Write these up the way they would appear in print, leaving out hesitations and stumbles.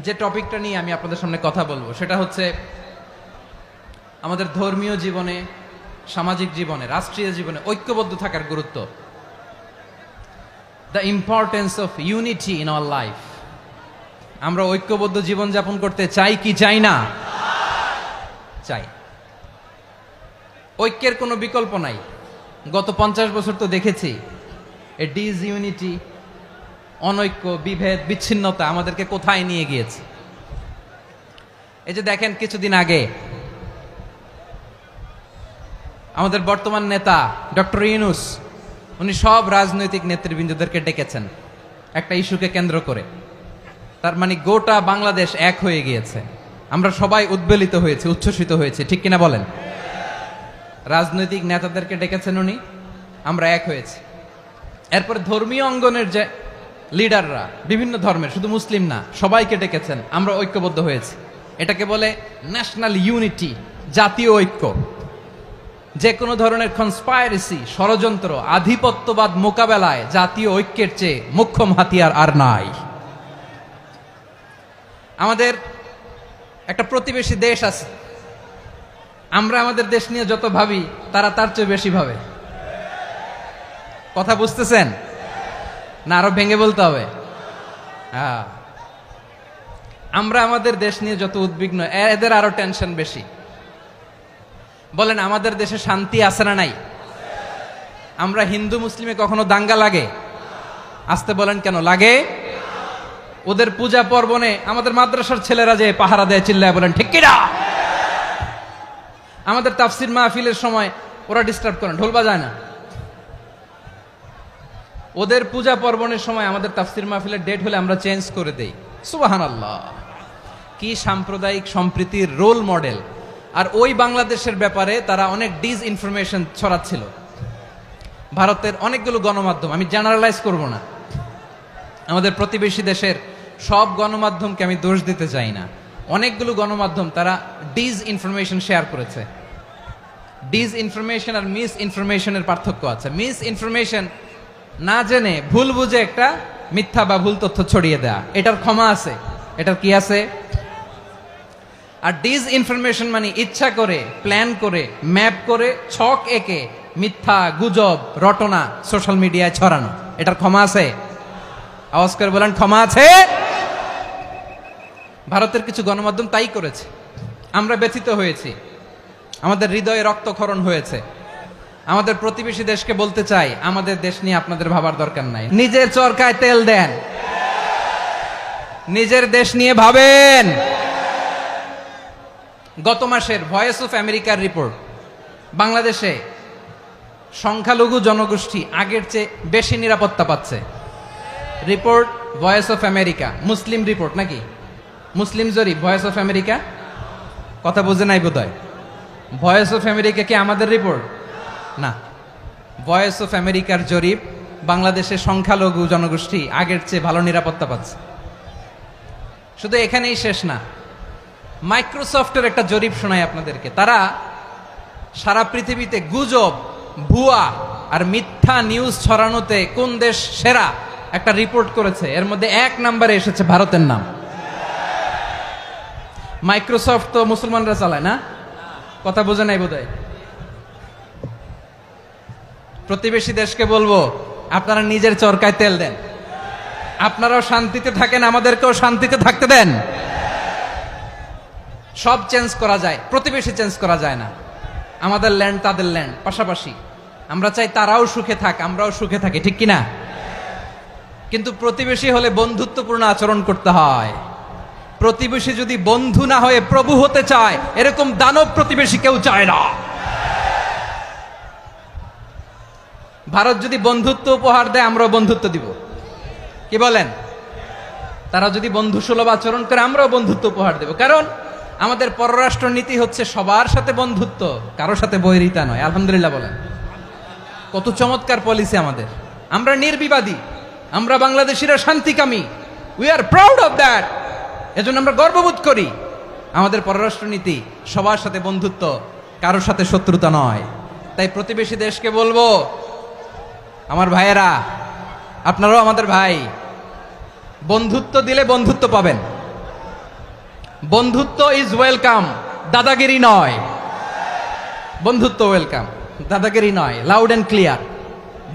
যে টপিকটা নিয়ে আমি আপনাদের সামনে কথা বলবো সেটা হচ্ছে আমাদের ধর্মীয় জীবনে, সামাজিক জীবনে, রাষ্ট্রীয় জীবনে ঐক্যবদ্ধ থাকার গুরুত্ব। The importance of unity in our life. আমরা ঐক্যবদ্ধ জীবনযাপন করতে চাই কি চাই না? চাই। ঐক্যের কোনো বিকল্প নাই। গত 50 বছর তো দেখেছি এ ডিসইউনিটি, অনৈক্য, বিভেদ, বিচ্ছিন্নতা আমাদেরকে কোথায় নিয়ে গিয়েছে। এই যে দেখেন, কিছুদিন আগে আমাদের বর্তমান নেতা ডক্টর ইউনূস, উনি সব রাজনৈতিক নেতৃবৃন্দদেরকে ডেকেছেন একটা ইস্যুকে কেন্দ্র করে। তার মানে গোটা বাংলাদেশ এক হয়ে গিয়েছে। আমরা সবাই উদ্বেলিত হয়েছে, উচ্ছ্বসিত হয়েছে, ঠিক কিনা বলেন? রাজনৈতিক নেতাদেরকে ডেকেছেন উনি, আমরা এক হয়েছি। এরপরে ধর্মীয় অঙ্গনের যে লিডাররা, বিভিন্ন ধর্মের, শুধু মুসলিম না, সবাইকে ডেকেছেন, আমরা ঐক্যবদ্ধ হয়েছি। এটাকে বলে ন্যাশনাল ইউনিটি, জাতীয় ঐক্য। যে কোনো ধরনের কনস্পাইরেসি, ষড়যন্ত্র, আধিপত্যবাদ মোকাবেলায় জাতীয় ঐক্যের চেয়ে মোক্ষম হাতিয়ার আর নাই। আমাদের একটা প্রতিবেশী দেশ আছে, আমরা আমাদের দেশ নিয়ে যত ভাবি তারা তার চেয়ে বেশি ভাবে। কথা বুঝতেছেন না? আরো ভেঙে বলতে হবে। আমরা আমাদের দেশ নিয়ে যত উদ্বিগ্ন, এদের আরো টেনশন বেশি। বলেন, আমাদের দেশে শান্তি আছে না নাই? আমরা হিন্দু মুসলিমে কখনো দাঙ্গা লাগে? আসতে বলেন, কেন লাগে? ওদের পূজা পর্বণে আমাদের মাদ্রাসার ছেলেরা যে পাহারা দেয়, চিল্লায় বলেন ঠিক কিনা? আমাদের তাফসির মাহফিলের সময় ওরা ডিস্টার্ব করেন, ঢোল বাজায় না। ওদের পূজা পর্বণের সময় আমাদের তাফসির মাহফিলের ডেট হলে আমরা চেঞ্জ করে দেই। সুবহানাল্লাহ! কি সাম্প্রদায়িক সম্প্রীতির রোল মডেল। আর ওই বাংলাদেশের ব্যাপারে তারা অনেক ডিসইনফরমেশন ছড়াচ্ছিল। ভারতের অনেকগুলো গণমাধ্যম, আমি জেনারেলাইজ করব না, আমাদের প্রতিবেশী দেশের সব গণমাধ্যমকে আমি দোষ দিতে চাই না, অনেকগুলো গণমাধ্যম তারা ডিসইনফরমেশন শেয়ার করেছে। ডিসইনফরমেশন আর মিস ইনফরমেশনের পার্থক্য আছে। মিস ইনফরমেশন না জেনে ভুল বুঝে একটা মিথ্যা বা ভুল তথ্য ছড়িয়ে দেয়া, এটার ক্ষমা আছে, এটার কি আছে? আর ডিসইনফরমেশন মানে ইচ্ছা করে, প্ল্যান করে, ম্যাপ করে, ছক এঁকে মিথ্যা, গুজব, রটনা সোশ্যাল মিডিয়ায় ছড়ানো, এটার ক্ষমা আছে? আওয়াজ করে বলেন, ক্ষমা আছে? ভারতের কিছু গণমাধ্যম তাই করেছে। আমরা ব্যথিত হয়েছি, আমাদের হৃদয়ে রক্তক্ষরণ হয়েছে। আমাদের প্রতিবেশী দেশকে বলতে চাই, আমাদের দেশ নিয়ে আপনাদের ভাবার দরকার নাই। নিজের চরকায় তেল দেন, নিজের দেশ নিয়ে ভাবেন। গত মাসের ভয়েস অফ আমেরিকার রিপোর্ট, বাংলাদেশে সংখ্যালঘু জনগোষ্ঠী আগের চেয়ে বেশি নিরাপত্তা পাচ্ছে। Report voice of America, Muslim report নাকি? মুসলিম জরিপ, ভয়েস অফ আমেরিকা। কথা বুঝে নাই বোধহয়। ভয়েস অফ আমেরিকা কি আমাদের রিপোর্ট? না, ভয়েস অফ আমেরিকার জরিপ, বাংলাদেশের সংখ্যালঘু জনগোষ্ঠী আগের চেয়ে ভালো নিরাপত্তা পাচ্ছে। শুধু এখানেই শেষ না, মাইক্রোসফটের একটা জরিপ শোনাই আপনাদেরকে। তারা সারা পৃথিবীতে গুজব, ভুয়া আর মিথ্যা নিউজ ছড়ানোতে কোন দেশ সেরা একটা রিপোর্ট করেছে। এর মধ্যে 1 নম্বরে এসেছে ভারতের নাম। মাইক্রোসফট তো মুসলমানরা চালায় না? কথা বোঝে নাই বোধহয়। প্রতিবেশী দেশকে বলবো, আপনারা নিজের চরকায় তেল দেন, আপনারাও শান্তিতে থাকেন, আমাদেরকেও শান্তিতে থাকতে দেন। সব চেঞ্জ করা যায়, প্রতিবেশী চেঞ্জ করা যায় না। আমাদের ল্যান্ড তাদের ল্যান্ড, পাশাপাশি। আমরা চাই তারাও সুখে থাক, আমরাও সুখে থাকি, ঠিক কিনা? কিন্তু প্রতিবেশী হলে বন্ধুত্বপূর্ণ আচরণ করতে হয়। প্রতিবেশী যদি বন্ধু না হয়ে প্রভু হতে চায়, এরকম দানব প্রতিবেশী কেউ চায় না। ভারত যদি বন্ধুত্ব উপহার দেয়, আমরাও বন্ধুত্ব দিব, কি বলেন? তারা যদি বন্ধুসুলভ আচরণ করে, আমরাও বন্ধুত্ব উপহার দেব। কারণ আমাদের পররাষ্ট্র নীতি হচ্ছে সবার সাথে বন্ধুত্ব, কারোর সাথে বৈরিতা নয়। আলহামদুলিল্লাহ বলেন, কত চমৎকার পলিসি আমাদের। আমরা নির্বিবাদী, আমরা বাংলাদেশিরা শান্তিকামী। We are proud of that. এজন্য আমরা গর্ববোধ করি। আমাদের পররাষ্ট্র নীতি সবার সাথে বন্ধুত্ব, কারোর সাথে শত্রুতা নয়। তাই প্রতিবেশী দেশকে বলবো, আমার ভাইয়েরা, আপনারাও আমাদের ভাই, বন্ধুত্ব দিলে বন্ধুত্ব পাবেন। বন্ধুত্ব ইজ ওয়েলকাম, দাদাগিরি নয়। বন্ধুত্ব ওয়েলকাম, দাদাগিরি নয়, লাউড অ্যান্ড ক্লিয়ার।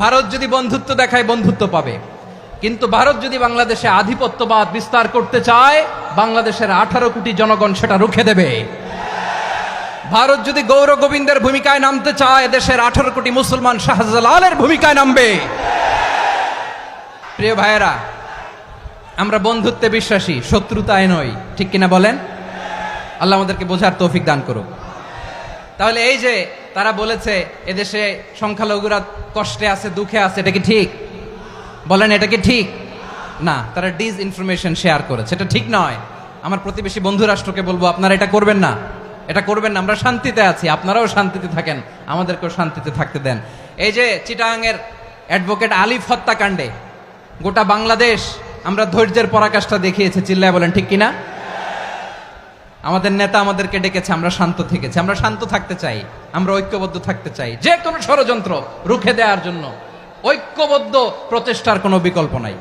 ভারত যদি বন্ধুত্ব দেখায়, বন্ধুত্ব পাবে। কিন্তু ভারত যদি বাংলাদেশে আধিপত্যবাদ বিস্তার করতে চায়, বাংলাদেশের 18 কোটি জনগণ সেটা রুখে দেবে। ভারত যদি গৌর গোবিন্দের ভূমিকায় নামতে চায়, দেশের 18 কোটি মুসলমান শাহজালালের ভূমিকায় নামবে। প্রিয় ভাইয়েরা, আমরা বন্ধুত্বে বিশ্বাসী, শত্রুতায় নই, ঠিক কিনা বলেন? আল্লাহ আমাদেরকে বোঝার তৌফিক দান করুক। তাহলে এই যে তারা বলেছে এদেশে সংখ্যালঘুরা কষ্টে আছে, দুঃখে আছে, এটা কি ঠিক? বলেন, এটা কি ঠিক? না, তারা ডিস ইনফরমেশন শেয়ার করেছে, এটা ঠিক নয়। আমার প্রতিবেশী বন্ধু রাষ্ট্রকে বলবো, আপনারা এটা করবেন না, এটা করবেন না। আমরা শান্তিতে আছি, আপনারাও শান্তিতে থাকেন, আমাদেরকেও শান্তিতে থাকতে দেন। এই যে চিটাগাংয়ের অ্যাডভোকেট আলিফ হত্যাকাণ্ডে গোটা বাংলাদেশ আমরা ধৈর্যের পরাকাষ্ঠা দেখিয়েছে, চিল্লায় বলেন ঠিক কিনা? আমাদের নেতা আমাদেরকে ডেকেছে, আমরা শান্ত থেকেছি। আমরা শান্ত থাকতে চাই, আমরা ঐক্যবদ্ধ থাকতে চাই। যে কোনো ষড়যন্ত্র রুখে দেওয়ার জন্য ঐক্যবদ্ধ প্রচেষ্টার কোনো বিকল্প নাই।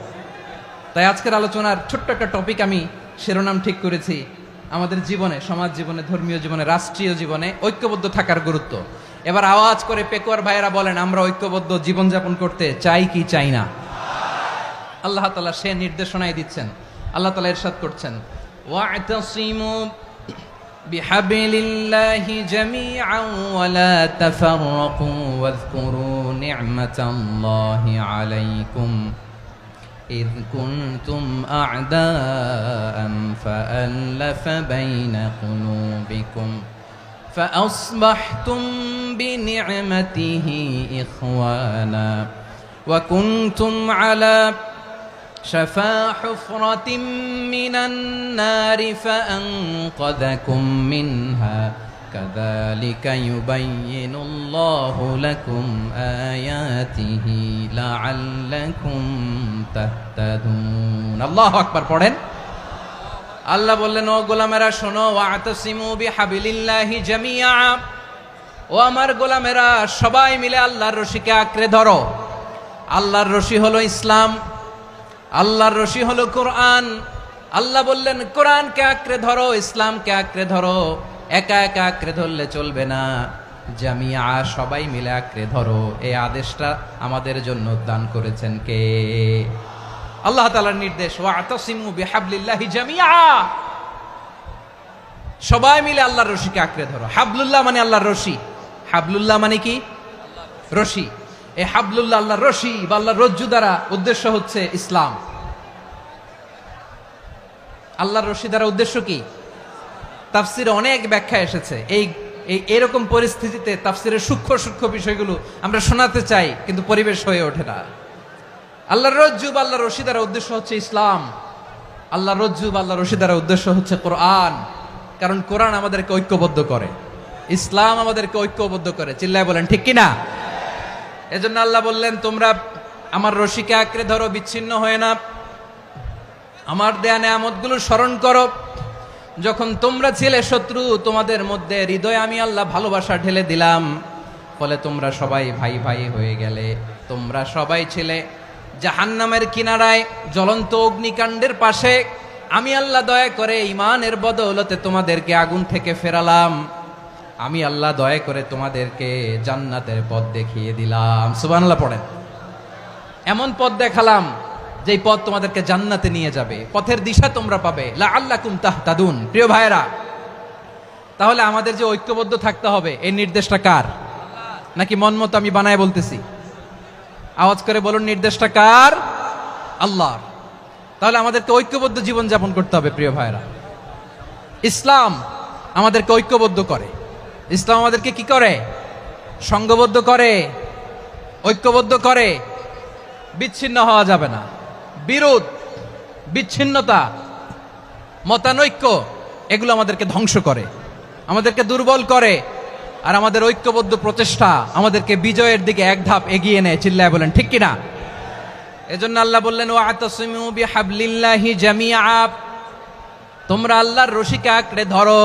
তাই আজকের আলোচনার ছোট্ট একটা টপিক আমি শিরোনাম ঠিক করেছি, আমাদের জীবনে, সমাজ জীবনে, ধর্মীয় জীবনে, রাষ্ট্রীয় জীবনে ঐক্যবদ্ধ থাকার গুরুত্ব। এবার আওয়াজ করে পেকুয়ার ভাইয়েরা বলেন, আমরা ঐক্যবদ্ধ জীবনযাপন করতে চাই কি চাই না? আল্লাহ তাআলা সে নির্দেশনাই দিচ্ছেন। আল্লাহ তাআলা ইরশাদ করছেন, ওয়া'তাসিমু বিহাবলিল্লাহি জামিআন ওয়া লা তাফাররাকু ওয়াযকুরু নি'মাতাল্লাহি আলাইকুম إذ كنتم أعداء فألف بين قلوبكم فأصبحتم بنعمته إخوانا وكنتم على شفا حفرة من النار فأنقذكم منها كذلك يبين الله لكم آياته لعلكم تهتدون الله أكبر পড়েন। আল্লাহ বললেন, ও গোলামেরা শোনো, ওয়া'তাসিমু বিহাবলিল্লাহি জামিআ, ও আমার গোলামেরা সবাই মিলে আল্লাহর রশিকে আঁকড়ে ধরো। আল্লাহর রশি হলো ইসলাম, আল্লাহর রশি হলো কোরআন। আল্লাহ বললেন, কোরআনকে আঁকড়ে ধরো, ইসলামকে আঁকড়ে ধরো। একা একা আঁকড়ে ধরলে চলবে না, জামিয়া, সবাই মিলে আঁকড়ে ধরো। এই আদেশটা আমাদের জন্য দান করেছেন কে? আল্লাহ তাআলার নির্দেশ, ওয়া'তাসিমু বিহাবলিল্লাহি জামিআ, সবাই মিলে আল্লাহর রশিকে আঁকড়ে ধরো। হাবলুল্লাহ মানে আল্লাহর রশি। হাবলুল্লাহ মানে কি? রশি। এই হাবলুল্লাহ, আল্লাহর রশি বা আল্লাহর রজ্জু দ্বারা উদ্দেশ্য হচ্ছে ইসলাম। আল্লাহর রশি দ্বারা উদ্দেশ্য কি? তাফসিরে অনেক ব্যাখ্যা এসেছে। এরকম পরিস্থিতিতে তাফসিরের সূক্ষ্ম সূক্ষ্ম বিষয়গুলো আমরা শোনাতে চাই, কিন্তু পরিবেশ হয়ে ওঠে না। আল্লাহর রজ্জু বা আল্লাহর রশি দ্বারা উদ্দেশ্য হচ্ছে ইসলাম। আল্লাহর রজ্জু বা আল্লাহর রশি দ্বারা উদ্দেশ্য হচ্ছে কোরআন, কারণ কোরআন আমাদেরকে ঐক্যবদ্ধ করে, ইসলাম আমাদেরকে ঐক্যবদ্ধ করে। চিল্লায় বলেন ঠিক কিনা? এজন্য আল্লাহ বললেন, তোমরা আমার রশিকে আঁকড়ে ধরো, বিচ্ছিন্ন হয়ে না। আমার দেয়া নেয়ামতগুলো স্মরণ করো। যখন তোমরা ছিলে শত্রু, তোমাদের মধ্যে হৃদয়ে আমি আল্লাহ ভালোবাসা ঢেলে দিলাম, ফলে তোমরা সবাই ভাই ভাই হয়ে গেলে। তোমরা সবাই ছিলে জাহান্নামের কিনারায়, জ্বলন্ত অগ্নিকাণ্ডের পাশে। আমি আল্লাহ দয়া করে ঈমানের বদৌলতে তোমাদেরকে আগুন থেকে ফেরালাম। আমি আল্লাহ দয়া করে তোমাদেরকে জান্নাতের পথ দেখিয়ে দিলাম। সুবহানাল্লাহ পড়েন। এমন পথ দেখালাম যেই পথ তোমাদেরকে জান্নাতে নিয়ে যাবে, পথের দিশা তোমরা পাবে। লাআল্লাকুম তাহতাদুন। প্রিয় ভাইরা, তাহলে আমাদের যে ঐক্যবদ্ধ থাকতে হবে, এই নির্দেশটা কার? নাকি মন মতো আমি বানায় বলতেছি? আওয়াজ করে বলুন, নির্দেশটা কার? আল্লাহর। তাহলে আমাদেরকে ঐক্যবদ্ধ জীবন যাপন করতে হবে। প্রিয় ভাইরা, ইসলাম আমাদেরকে ঐক্যবদ্ধ করে। ইসলাম আমাদেরকে কি করে? সংঘবদ্ধ করে, ঐক্যবদ্ধ করে। বিচ্ছিন্ন হওয়া যাবে না। বিরোধ, বিচ্ছিন্নতা, মতানৈক্য, এগুলো আমাদেরকে ধ্বংস করে, আমাদেরকে দুর্বল করে। আর আমাদের ঐক্যবদ্ধ প্রচেষ্টা আমাদেরকে বিজয়ের দিকে এক ধাপ এগিয়ে নেয়। চিল্লায় বলেন ঠিক কিনা? এজন্য আল্লাহ বললেন, ওয়া'তাসিমু বিহাবলিল্লাহি জামিআ, তোমরা আল্লাহর রশিকে আঁকড়ে ধরো,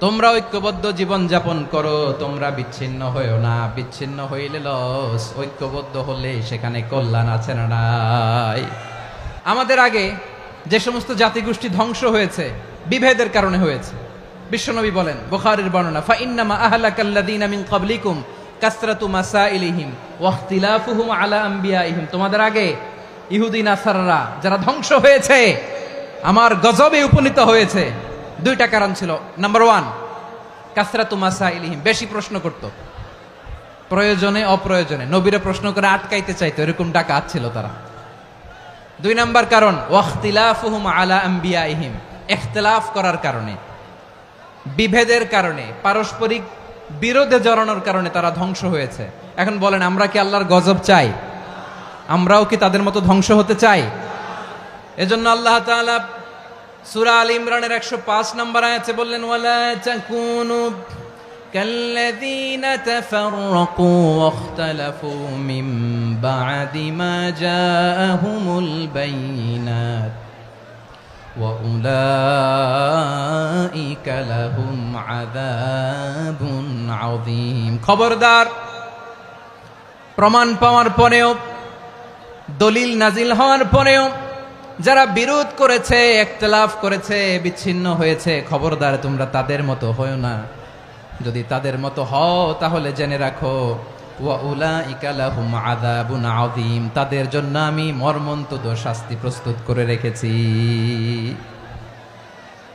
তোমরা ঐক্যবদ্ধ জীবন যাপন করো, তোমরা বিচ্ছিন্ন হইও না। বিচ্ছিন্ন হইলে লস, ঐক্যবদ্ধ হলে সেখানে কল্যাণ আছে না নাই? আমাদের আগে যে সমস্ত জাতিগোষ্ঠী ধ্বংস হয়েছে, বিভেদের কারণে হয়েছে। বিশ্বনবী বলেন, বুখারীর বর্ণনা, ফা ইন্নামা আহলাকাল্লাযীনা মিন ক্বাবলিকুম কাসরাতু মাসাইলিহিম ওয়া ইখতিলাফুহুম আলা আম্বিয়াইহিম। তোমাদের আগে ইহুদি নাসারারা যারা ধ্বংস হয়েছে, আমার গজবে উপনীত হয়েছে, দুইটা কারণ ছিল। নাম্বার 1, কাসরাতু মাসাইলিহিম, বেশি প্রশ্ন করত, প্রয়োজনে অপ্রয়োজনে নবীরে প্রশ্ন করে আটকাইতে চাইতো, এরকম ডাকাত ছিল তারা। 2 নাম্বার কারণ, ওয়া ইখতিলাফুহুম আলা আম্বিয়াইহিম, ইখতিলাফ করার কারণে, বিভেদের কারণে, পারস্পরিক বিরোধে জড়ানোর কারণে তারা ধ্বংস হয়েছে। এখন বলেন, আমরা কি আল্লাহর গজব চাই? আমরাও কি তাদের মতো ধ্বংস হতে চাই? এজন্য আল্লাহ তাআলা সূরা আল ইমরানের 105 নম্বর আয়াতে বললেন, ওয়ালা তাকুনু কাল্লাযীনা তাফাররাকু ওয়াখতালাফু মিন বা'দি মা জাআহুমুল বাইয়িনাত ওয়া উলাইকা লাহুম আযাবুন আযীম। খবরদার, প্রমাণ পাওয়ার পরেও, দলিল নাজিল হওয়ার পরেও যারা বিরোধ করেছে, ইখতিলাফ করেছে, বিচ্ছিন্ন হয়েছে, খবরদার তোমরা তাদের মতো হয়ো না। যদি তাদের মতো হও তাহলে জেনে রাখো, ওয়া উলাইকা লাহুম আযাবুন আযীম, তাদের জন্য আমি মর্মন্তুদ শাস্তি প্রস্তুত করে রেখেছি।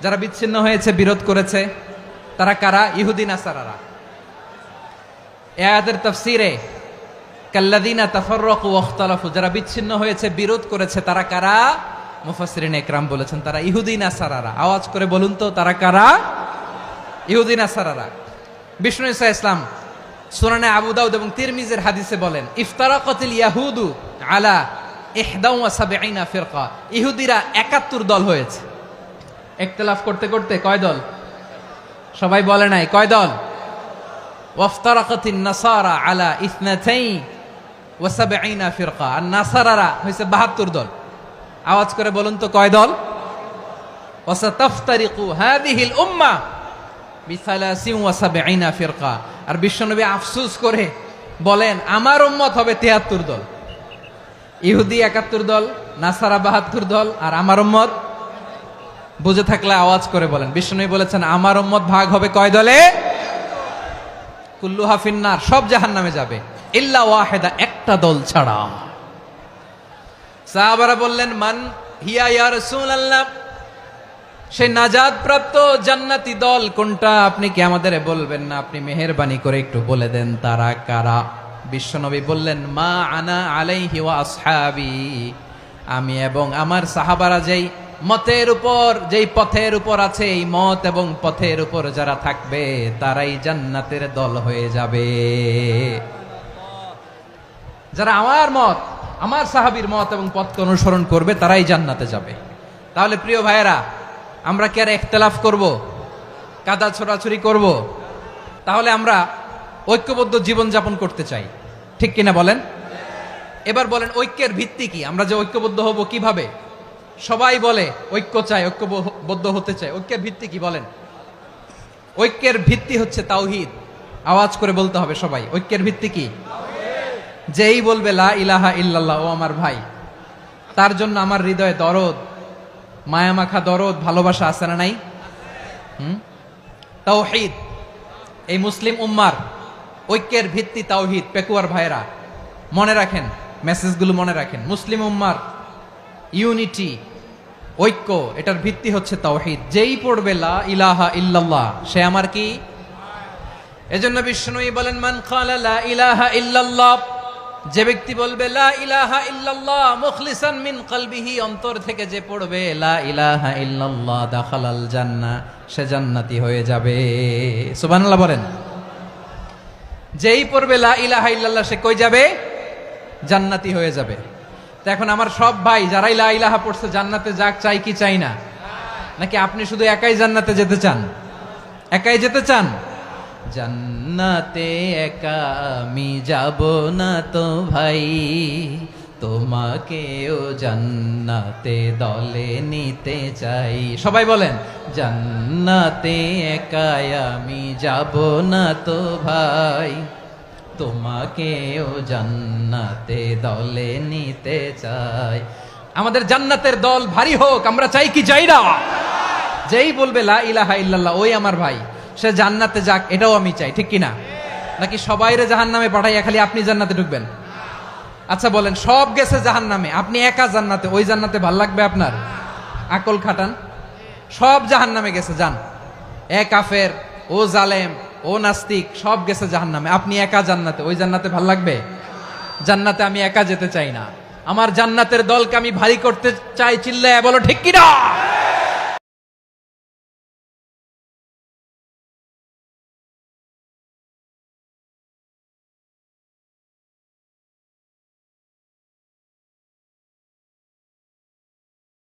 যারা বিচ্ছিন্ন হয়েছে, বিরোধ করেছে, তারা কারা? ইহুদি নাসারারা। এই আয়াতের তাফসীরে কাল্লাযীনা তাফাররাকু ওয়াখতালাফু, যারা বিচ্ছিন্ন হয়েছে, বিরোধ করেছে, তারা কারা? মুফাসসিরিন ইকরাম বলেছেন তারা ইহুদি নাসারারা। আওয়াজ করে বলুন তো, তারা কারা? ইহুদি নাসারারা। বিষ্ণু ঈসা ইসলাম সুনানে আবু দাউদ এবং তিরমিজির হাদিসে বলেন, ইফতারাকাতিল ইয়াহুদু আলা 71 ফিরকা, ইহুদিরা 71 দল হয়েছে। ইখতিলাফ করতে করতে কয় দল? সবাই বলে নাই, কয় দল? ওয়াফতারাকাতিন নাসারা আলা 72 ফিরকা, আর নাসারারা হয়েছে 72 দল। আওয়াজ করে বলুন তো, কয় দল? ওয়াসাতাফতারিকু হাযিহিল উম্মাহ বি73 ফিরকা। আর বিশ্বনবী আফসোস করে বলেন, আমার উম্মত হবে 73 দল। ইহুদি 71 দল, নাসারা 72 দল, আর আমার উম্মত, বুঝে থাকলে আওয়াজ করে বলেন। বিশ্বনবী বলেছেন, আমার উম্মত ভাগ হবে কয় দলে? কুল্লুহা ফিন্নার, সব জাহান্নামে যাবে, ইল্লা ওয়াহিদা, একটা দল ছাড়া। সাহাবারা বললেন, মান হিয়া ইয়া রাসূলুল্লাহ, সেই নাজাত প্রাপ্ত জান্নাতি দল কোনটা? আপনি কি আমাদের বলবেন না? আপনি মেহেরবানি করে একটু বলে দেন তারা কারা। বিশ্বনবী বললেন, মা আনা আলাইহি ওয়া আসহাবি, আমি এবং আমার সাহাবারা যেই মতের উপর, যেই পথের উপর আছে, এই মত এবং পথের উপর যারা থাকবে তারাই জান্নাতের দল হয়ে যাবে। যারা আমার মত, আমার সাহাবীর মত এবং পথকে অনুসরণ করবে তারাই জান্নাতে যাবে। তাহলে প্রিয় ভাইয়েরা, আমরা কি আর ইখতিলাফ করব, কাদা ছোড়াছুরি করব? তাহলে আমরা ঐক্যবদ্ধ জীবন যাপন করতে চাই, ঠিক কিনা বলেন? এবার বলেন, ঐক্যের ভিত্তি কি? আমরা যে ঐক্যবদ্ধ হব কিভাবে? সবাই বলে ঐক্য চাই, ঐক্যবদ্ধ হতে চাই, ঐক্যের ভিত্তি কি বলেন? ঐক্যের ভিত্তি হচ্ছে তাওহীদ। আওয়াজ করে বলতে হবে সবাই, ঐক্যের ভিত্তি কি? যেই বলবে লা ইলাহা ইল্লাল্লাহ, ও আমার ভাই, তার জন্য আমার হৃদয়ে দরদ, মায়ামাখা দরদ, ভালোবাসা আছে না নাই? তাওহীদ। এই মুসলিম উম্মার ঐক্যের ভিত্তি তাওহীদ। পেকুয়ার ভাইরা মনে রাখেন, মেসেজগুলো মনে রাখেন। মুসলিম উম্মার ইউনিটি, ঐক্য, এটার ভিত্তি হচ্ছে তাওহীদ। যেই পড়বে লা ইলাহা ইল্লাল্লাহ, সে আমার কি? এজন্য বিষ্ণুই বলেন, মান ক্বালা লা ইলাহা ইল্লাল্লাহ, যে ব্যক্তি বলবে লা ইলাহা ইল্লাল্লাহ মুখলিসান মিন কলবিহি, অন্তর থেকে যে পড়বে লা ইলাহা ইল্লাল্লাহ, দাখালাল জান্নাহ, সে জান্নাতি হয়ে যাবে। সুবহানাল্লাহ বলেন। যেই পড়বে লা ইলাহা ইল্লাল্লাহ, সে কই যাবে? জান্নাতি হয়ে যাবে। তো এখন আমার সব ভাই যারাই লা ইলাহা পড়ছে জান্নাতে যাক, চাই কি চাই না? নাকি আপনি শুধু একাই জান্নাতে যেতে চান? একাই যেতে চান? জান্নাতে একা আমি যাব না তো ভাই, তোমাকেও জান্নাতে দলে নিতে চাই। সবাই বলেন, জান্নাতে একা আমি যাব না তো ভাই, তোমাকেও জান্নাতে দলে নিতে চাই। আমাদের জান্নাতের দল ভারী হোক, আমরা চাই কি চাই না? যেই বলবে লা ইলাহা ইল্লাল্লাহ ওই আমার ভাই, সে জান্নাতে যাক, এটাও আমি চাই, ঠিক কিনা? নাকি সবাইরে জাহান্নামে পাঠাইয়া খালি আপনি জান্নাতে ঢুকবেন? আচ্ছা বলেন, সব গেছে জাহান্নামে, আপনি একা জান্নাতে, ওই জান্নাতে ভাল লাগবে আপনার? আকল খাটান। সব জাহান্নামে গেছে, যান। এ কাফের, ও জালেম, ও নাস্তিক, সব গেছে জাহান্নামে, আপনি একা জান্নাতে, ওই জান্নাতে ভাল লাগবে? জান্নাতে আমি একা যেতে চাই না, আমার জান্নাতের দলকে আমি ভারী করতে চাই। চিল্লায় বলো ঠিক কিনা?